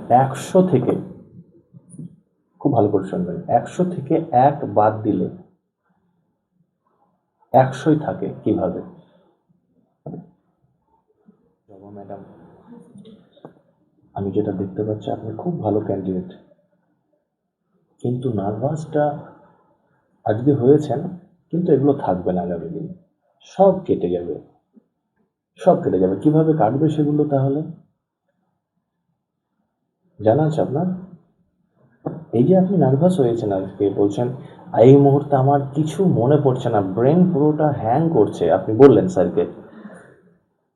100 থেকে, খুব ভালো করে শুনবেন, 100 থেকে 1 বাদ দিলে 100ই থাকে কিভাবে? জবা ম্যাডাম, আমি যেটা দেখতে পাচ্ছি আপনি খুব ভালো ক্যান্ডিডেট, কিন্তু নার্ভাসটা আজকে হয়েছেন, কিন্তু এগুলো থাকবে না আগামী দিন, সব কেটে যাবে, সব কেটে যাবে। কিভাবে কাটবে সেগুলো তাহলে জানা আছে আপনার? এই যে আপনি নার্ভাস হয়েছেন আজকে, বলছেন এই মুহূর্তে আমার কিছু মনে পড়ছে না, ব্রেন পুরোটা হ্যাং করছে, আপনি বললেন স্যারকে।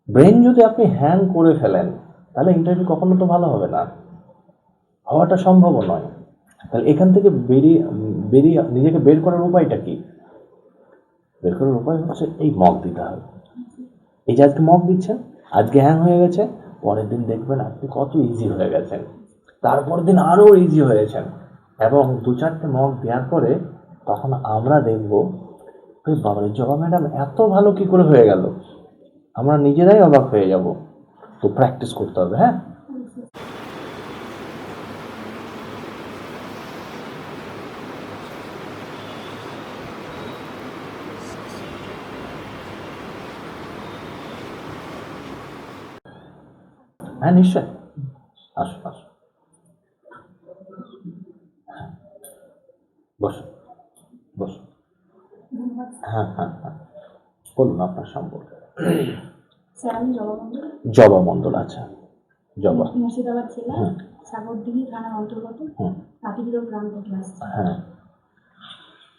ব্রেন যদি আপনি হ্যাং করে ফেলেন তাহলে ইন্টারভিউ কখনো তো ভালো হবে না, হওয়াটা সম্ভব নয়। তাহলে এখান থেকে বেরিয়ে বেরিয়ে নিজেকে বের করার উপায়টা কি? বের করার উপায় হচ্ছে এই মক দিতে হবে। এই যে আজকে মক দিচ্ছেন, আজকে হ্যাং হয়ে গেছে, পরের দিন দেখবেন আপনি কত ইজি হয়ে গেছেন, তারপরের দিন আরও ইজি হয়েছেন, এবং 2-4টে মক দেওয়ার পরে তখন আমরা দেখব ওই বাবারে জবা ম্যাডাম এত ভালো কি করে হয়ে গেল, আমরা নিজেরাই অবাক হয়ে যাব। তো প্র্যাকটিস করতে হবে। হ্যাঁ, হ্যাঁ নিশ্চয়, আসুন আসুন, বসুন বসুন। হ্যাঁ হ্যাঁ হ্যাঁ, বলুন আপনার সম্পর্কে। স্যার আমি জবা মণ্ডল, জবা মণ্ডল, আচ্ছা। জবা, মুর্শিদাবাদ জেলা হুম সাগরদিঘি থানার অন্তর্গত হুম, হাতিগুড়ো গ্রাম থেকে আসছি। হ্যাঁ,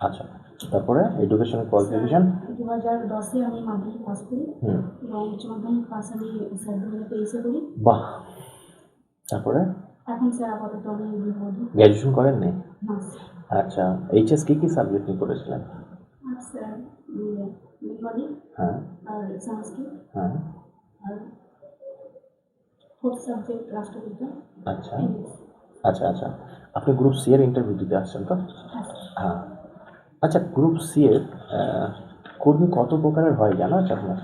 আচ্ছা। তারপরে এডুকেশন স্যার কোয়ালিফিকেশন? 2010-এ আমি মাধ্যমিক পাস করি হুম, এবং উচ্চ মাধ্যমিক পাস আমি স্যার 2023-এ করি। বাহ। তারপরে এখন স্যার আপাতত আমি গৃহবধূ। গ্র্যাজুয়েশন করেননি? না স্যার। আচ্ছা, এইচএস কি কি সাবজেক্ট নিয়ে করেছিলেন? আর স্যার বেঙ্গলি হ্যাঁ আর সংস্কৃত হ্যাঁ, আর ফোর্থ সাবজেক্ট রাষ্ট্রবিজ্ঞান, আচ্ছা ইংলিশ। আচ্ছা আচ্ছা। আপনি গ্রুপ সি এর ইন্টারভিউ দিতে আসছেন তো? হ্যাঁ স্যার। হ্যাঁ, আচ্ছা। গ্রুপ সি এর কর্মী কত প্রকারের হয় জানা আছে আপনার?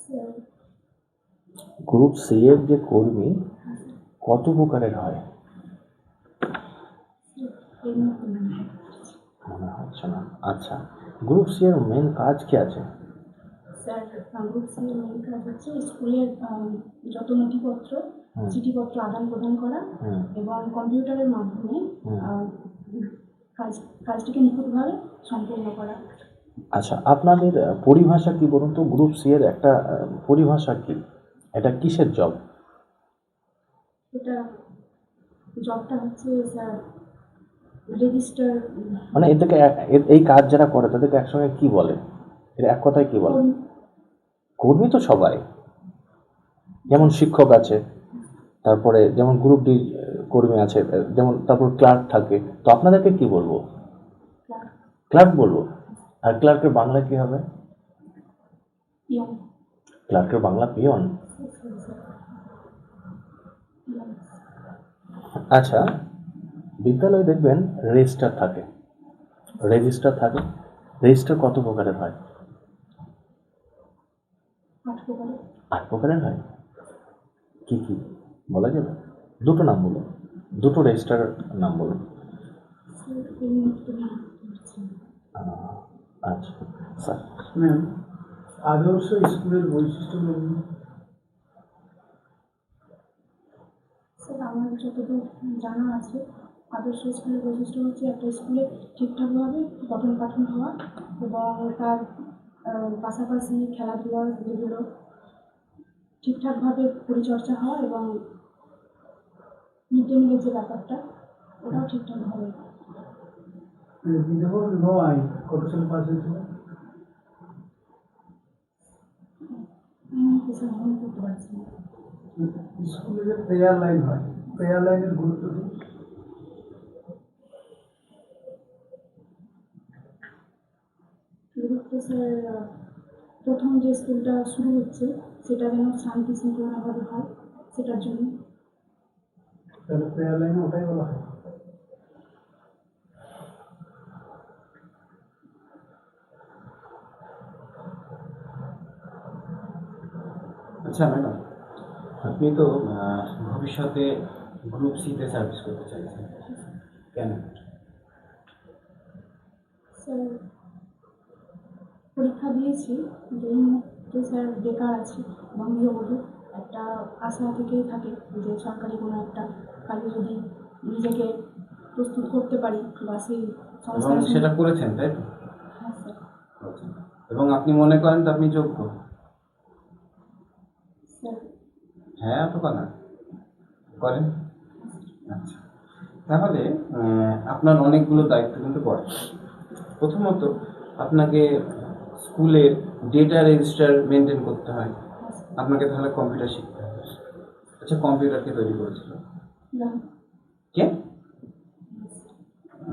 স্যার গ্রুপ সি এর যে কর্মী কত প্রকারের হয় এই মুহূর্তে মনে হয়। মনে হচ্ছে না। আচ্ছা, গ্রুপ সি এর মেন কাজ কি আছে? স্যার গ্রুপ সি এর মেন কাজ হচ্ছে স্কুলের যত নথিপত্র হুম চিঠিপত্র আদান প্রদান করা হুম এবং কম্পিউটারের মাধ্যমে হুম। কাজ কাজটিকে নিখুঁতভাবে সম্পূর্ণ করা। আচ্ছা, আপনাদের পরিভাষা কি বলুন তো? গ্রুপ সি এর একটা পরিভাষা কি? এটা কিসের জব? এটা জবটা হচ্ছে স্যার রেজিস্টার মানে এদেরকে এই কাজ যারা করে তাদেরকে একসঙ্গে কি বলে? এটা এক কথায় কি বলে? কর্মী তো সবাই, যেমন শিক্ষক আছে, তারপরে যেমন গ্রুপ ডি কর্মী আছে, যেমন তারপর ক্লার্ক থাকে, তো আপনাদেরকে কি বলবো? ক্লার্ক বলবো। আর ক্লার্কের বাংলা কি হবে? পিয়ন। ক্লার্কের বাংলা পিয়ন। আচ্ছা, বিদ্যালয়ে দেখবেন রেজিস্টার থাকে, রেজিস্টার থাকে, রেজিস্টার কত প্রকারের হয়? 8 প্রকারের। 8 প্রকারের হয়। কি কি বলা যাবে? দুটো নাম বলুন, দুটো রেজিস্টার নাম বলুন। স্যার এই মুহূর্তে মনে হচ্ছে না। আচ্ছা স্যার। ম্যাম, আদর্শ স্কুলের বৈশিষ্ট্যগুলো স্যার আমার যতদূর জানা আছে আদর্শ স্কুলের বৈশিষ্ট্য হচ্ছে একটা স্কুলে ঠিকঠাকভাবে পঠন পাঠন হওয়া এবং তার পাশাপাশি খেলাধুলা যেগুলো ঠিকঠাকভাবে পরিচর্যা হওয়া এবং মিড ডে মিলের যে ব্যাপারটা ওটাও ঠিকঠাকভাবে। বিধবা বিবাহ আইন কত সালে পাস হয়েছিল? আমি কিছু মনে করতে পারছি না। স্কুলে যে প্রেয়ার লাইন হয়, প্রেয়ার লাইনের গুরুত্ব কি? গুরুত্ব স্যার প্রথম যে স্কুলটা শুরু হচ্ছে সেটা যেন শান্তি শৃঙ্খলাভাবে হয় সেটার জন্য। তাহলে প্রেয়ার লাইনে ওটাই বলা হয়। আচ্ছা ম্যাডাম, আপনি তো ভবিষ্যতে গ্রুপ সিতে সার্ভিস করতে চাইছেন, কেন? স্যার পরীক্ষা দিয়েছি, যে এই মুহূর্তে স্যার বেকার আছি এবং গৃহবধূ। একটা আশা থেকেই থাকে যে সরকারি কোনো একটা কাজে যদি নিজেকে প্রস্তুত করতে পারি বা সেই এবং সংস্থানের সেটা সঙ্গে। করেছেন, তাই তো? হ্যাঁ স্যার। করেছেন। এবং আপনি মনে করেন তো আপনি যোগ্য? স্যার হ্যাঁ অথবা না করেন? আচ্ছা, তাহলে আপনার অনেকগুলো দায়িত্ব কিন্তু পড়ে। প্রথমত আপনাকে স্কুলের ডেটা রেজিস্টার মেনটেন করতে হয়, আপনাকে তাহলে কম্পিউটার শিখতে হবে। আচ্ছা, কম্পিউটারকে তৈরি করেছিল জানি কে?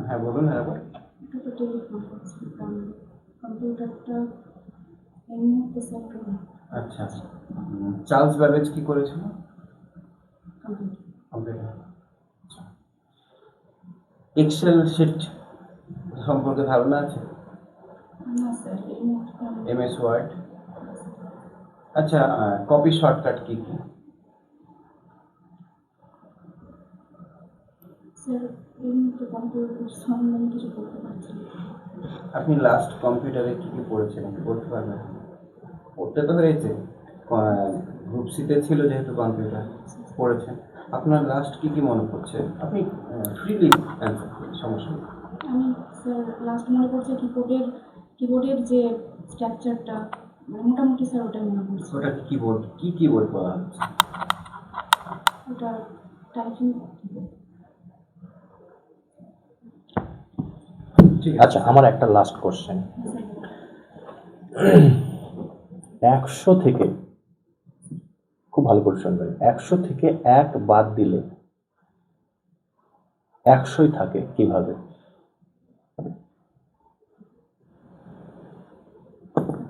হ্যাঁ বলুন আবার। এটা তো টেলিফোন করছি, কারণ কম্পিউটারটা এই মুহূর্তে স্যার আচ্ছা, চার্লস ব্যাবেজ কি করেছিল? কম্পিউটার। কম্পিউটার। এক্সেল শিট সম্পর্কে ধারণা আছে? না স্যার, এই মুহূর্তে এমএস ওয়ার্ড। আচ্ছা, কপি শর্টকাট কি কি? স্যার এই মুহূর্তে কম্পিউটার সম্বন্ধে কিছু করতে পারছি না। আপনি লাস্ট কম্পিউটারে কি কি পড়েছেন একটু বলতে পারবেন? পড়তে তো হয়েছে, গ্রুপ সিতে ছিল যেহেতু কম্পিউটার পড়েছেন। আপনার লাস্ট কি কি মনে পড়ছে? আপনি ফ্রিলি অ্যান্সার করুন, সমস্যা নেই। আমি স্যার লাস্ট মনে পড়ছে কিবোর্ডের যে স্ট্রাকচারটা, মানে মোটামুটি স্যার ওটাই মনে পড়ছে। ওটা কিবোর্ড, কি কিবোর্ড বলা হচ্ছে? ওটা টাইপিং। ঠিক আচ্ছা, আমার একটা লাস্ট কোশ্চেন। 100 থেকে, খুব ভালো করে শুনবেন, 100 থেকে 1 বাদ দিলে 100ই থাকে কিভাবে?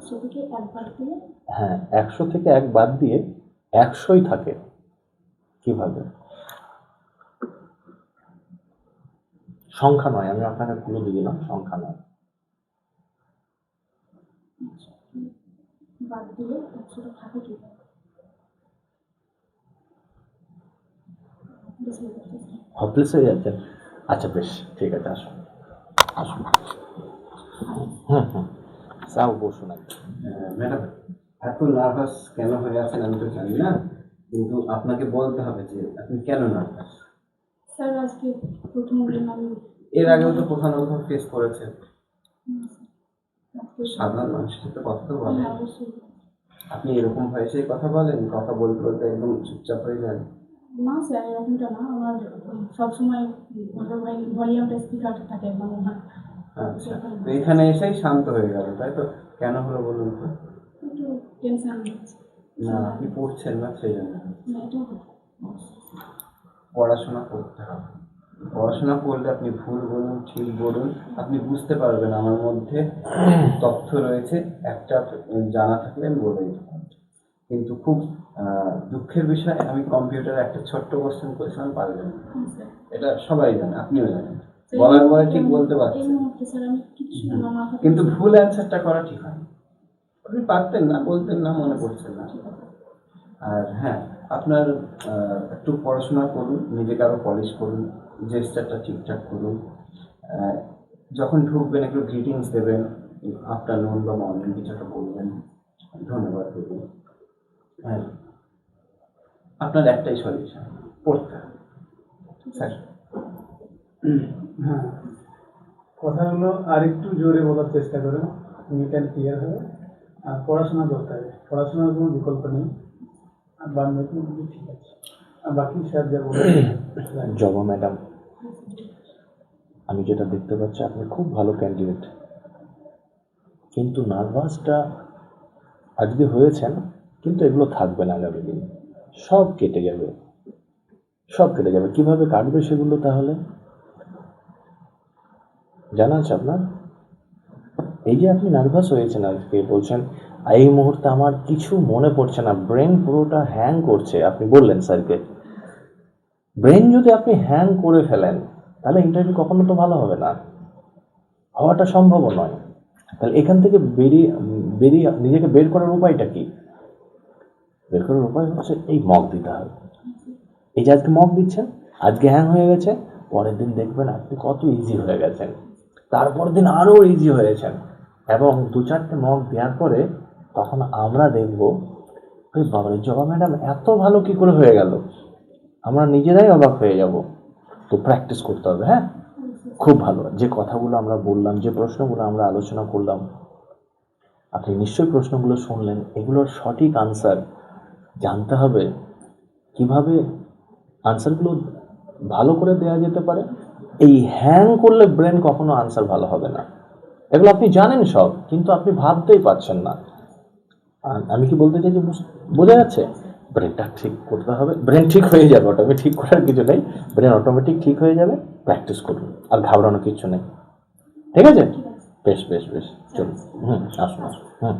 100 থেকে একবার দিয়ে হ্যাঁ, 100 থেকে 1 বাদ দিয়ে 100ই থাকে কিভাবে? সংখ্যা নয়, আমি আপনাকে ক্লু দিয়ে দিলাম, সংখ্যা নয়। বাদ দিলে 100টা থাকে কি? বুঝতে পারছি স্যার। হপলেস হয়ে যাচ্ছেন? আচ্ছা বেশ, ঠিক আছে, আসুন আসুন। হুম হুম, যাও বসুন একদম। ম্যাডাম, এত নার্ভাস কেন হয়ে আছেন আমি তো জানি না, কিন্তু আপনাকে বলতে হবে যে আপনি কেন নার্ভাস। স্যার আজকে প্রথম দিন আমি। এর আগেও তো কোথাও না কোথাও ফেস করেছেন। না স্যার, আজকে সাধারণ মানুষের সাথে কথা তো বলেন। হ্যাঁ অবশ্যই। আপনি এরকম ভয়েসেই কথা বলেন, কথা বলতে বলতে একদম চুপচাপ হয়ে যান? না স্যার, এরকমটা না। আমার সবসময় ভলিউমটা স্পিকার থাকে একদম আমার। আচ্ছা, তো এখানে এসেই শান্ত হয়ে গেল, তাই তো? কেন হলো বলুন তো? একটু টেনশন হচ্ছে। না, আপনি পড়ছেন না সেই জন্য। না এটা পড়াশোনা করতে হবে। পড়াশোনা করলে আপনি ভুল বলুন ঠিক বলুন, আপনি বুঝতে পারবেন আমার মধ্যে তথ্য রয়েছে, একটা জানা থাকলে আমি বলে দিতে পারবো। কিন্তু খুব দুঃখের বিষয়, আমি কম্পিউটারে একটা ছোট্ট কোশ্চেন করেছিলাম, পারবেন না। স্যার। এটা সবাই জানে, আপনিও জানেন। বলার পরে ঠিক বলতে এই পারছেন, মুহূর্তে স্যার আমি কিছু আমার মাথা কিন্তু ভুল অ্যান্সারটা করা ঠিক হয়। আপনি পারতেন না, বলতেন না, মনে পড়ছেন না। আর হ্যাঁ, আপনার একটু পড়াশোনা করুন, নিজেকে আরো পলিশ করুন, জেস্টারটা ঠিকঠাক করুন। আহ, যখন ঢুকবেন একটু গ্রিটিংস দেবেন, আফটারনুন বা মর্নিং কিছু একটা বলবেন, ধন্যবাদ দেবেন। হ্যাঁ, আপনার একটাই সলিউশন, পড়তে হবে। স্যার, হ্যাঁ, কথাগুলো আর একটু জোরে বলার চেষ্টা করেন, নিট অ্যান্ড ক্লিয়ার হবে। আর পড়াশোনা করতে হবে, পড়াশোনার কোনো বিকল্প নেই। আর বান্ধবী ঠিক আছে, আর বাকি স্যার যা বলে জবা ম্যাডাম, আমি যেটা দেখতে পাচ্ছি আপনি খুব ভালো ক্যান্ডিডেট, কিন্তু নার্ভাসটা আজকে হয়েছেন, কিন্তু এগুলো থাকবে না আগামী দিন, সব কেটে যাবে, সব কেটে যাবে। কিভাবে কাটবে সেগুলো তাহলে জানা আছে আপনার? এই যে আপনি নার্ভাস হয়েছেন আজকে, বলছেন এই মুহূর্তে আমার কিছু মনে পড়ছে না, ব্রেন পুরোটা হ্যাং করছে, আপনি বললেন স্যারকে। ব্রেন যদি আপনি হ্যাং করে ফেলেন তাহলে ইন্টারভিউ কখনো তো ভালো হবে না, হওয়াটা সম্ভব নয়। তাহলে এখান থেকে বেরিয়ে নিজেকে বের করার উপায়টা কি? বের করার উপায় হচ্ছে এই মক দিতে হবে। এই যে আজকে মক দিচ্ছেন, আজকে হ্যাং হয়ে গেছে, পরের দিন দেখবেন আপনি কত ইজি হয়ে গেছেন, তারপর দিন আরও ইজি হয়েছেন। এবং 2-4টে মক দেওয়ার পরে তখন আমরা দেখবো ওই বাবারে জবা ম্যাডাম এত ভালো কি করে হয়ে গেল, আমরা নিজেরাই অবাক হয়ে যাব। তো প্র্যাকটিস করতে হবে। হ্যাঁ, খুব ভালো। যে কথাগুলো আমরা বললাম, যে প্রশ্নগুলো আমরা আলোচনা করলাম, আপনি নিশ্চয়ই প্রশ্নগুলো শুনলেন। এগুলোর সঠিক আনসার জানতে হবে, কিভাবে আনসারগুলো ভালো করে দেওয়া যেতে পারে। এই হ্যাং করলে ব্রেন কখনো আনসার ভালো হবে না। এগুলো আপনি জানেন সব, কিন্তু আপনি ভাবতেই পারছেন না। আমি কি বলতে চাই যে বোঝা যাচ্ছে? ব্রেনটা ঠিক করতে হবে, ব্রেন ঠিক হয়ে যাবে, অটোমেটিক ঠিক করার কিছু নেই, ব্রেন অটোমেটিক ঠিক হয়ে যাবে। প্র্যাকটিস করুন, আর ঘাবড়ানো কিছু নেই। ঠিক আছে? বেশ বেশ বেশ, চলুন। আসুন আসুন। হুম।